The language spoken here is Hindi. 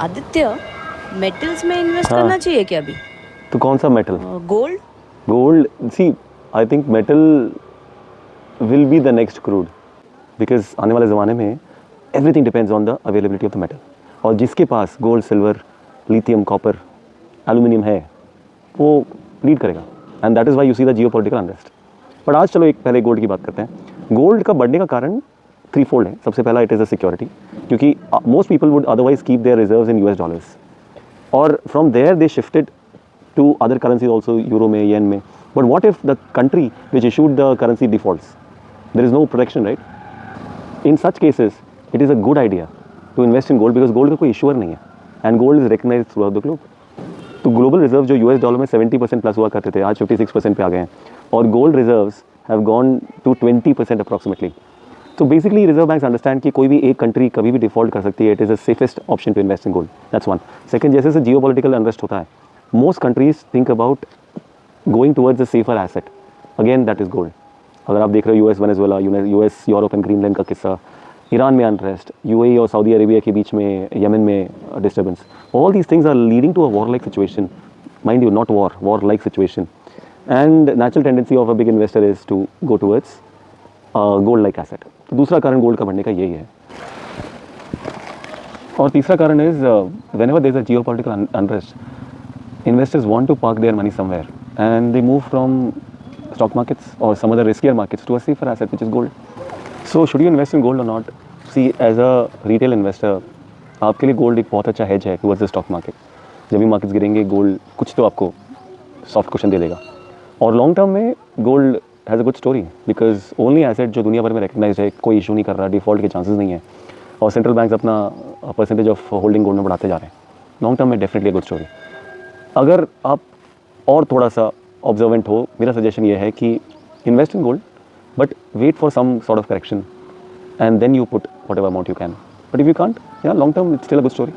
आदित्य, मेटल्स में इन्वेस्ट हाँ करना चाहिए क्या अभी? तो कौन सा metal? Gold? Gold, see I think metal will be the next crude, because आने वाले ज़माने में everything depends on the availability of the metal. और जिसके पास gold, silver, lithium, copper, aluminium है वो लीड करेगा, and that is why you see the geopolitical unrest. But आज चलो एक पहले गोल्ड की बात करते हैं। गोल्ड का बढ़ने का कारण थ्री फोल्ड है। सबसे पहला, इट इज़ अ सिक्योरिटी, क्योंकि most people would otherwise keep their reserves in US dollars, और from there they shifted to other currencies also, euro में, yen में. But what if the country which issued the currency defaults? There is no protection, right? In such cases, it is a good idea to invest in gold, because gold का कोई issuer नहीं है, and gold is recognized throughout the globe. तो ग्लोबल रिजर्व जो यूएस डॉलर में 70% प्लस हुआ करते थे, आज 56% पे आ गए हैं, और gold reserves have gone to 20% approximately. तो बेसिकली रिजर्व बैंक्स अंडरस्टैंड कि कोई भी एक कंट्री कभी भी डिफॉल्ट कर सकती है। It is the safest option to invest in gold, that's one. Second, जैसे जियो पॉलिटिकल अनरेस्ट होता है, most countries think about going towards a safer asset, again that is gold. अगर आप देख रहे हो US Venezuela, US Europe and Greenland का किस्सा, ईरान में अनरेस्ट, यूएई और सऊदी अरेबिया के बीच में, यमन में disturbance, all these things are leading to a war like situation, mind you, not war like situation, and natural tendency of a big investor is to go towards gold like asset. तो दूसरा कारण गोल्ड का बढ़ने का यही है। और तीसरा कारण is whenever there is a geopolitical unrest, investors want to park their money somewhere, and they move from stock markets or some other riskier markets to a safer asset, which is gold. So should you invest in gold or not? See, as a retail investor, आपके लिए गोल्ड एक बहुत अच्छा hedge है towards the stock market. जब भी मार्केट्स गिरेंगे, गोल्ड कुछ तो आपको सॉफ्ट क्वेश्चन दे देगा। और लॉन्ग टर्म में gold has a good story, because only asset जो दुनिया भर में रिकग्नाइज है, कोई इशू नहीं कर रहा, डिफॉल्ट के चांसेस नहीं है, और सेंट्रल बैंक्स अपना परसेंटेज ऑफ होल्डिंग गोल्ड में बढ़ाते जा रहे हैं। लॉन्ग टर्म में डेफिनेटली गुड स्टोरी। अगर आप और थोड़ा सा ऑब्जर्वेंट हो, मेरा सजेशन ये है कि invest in gold, but wait for some sort of correction, and then you put whatever amount you can. But if you can't, long term it's still a good story.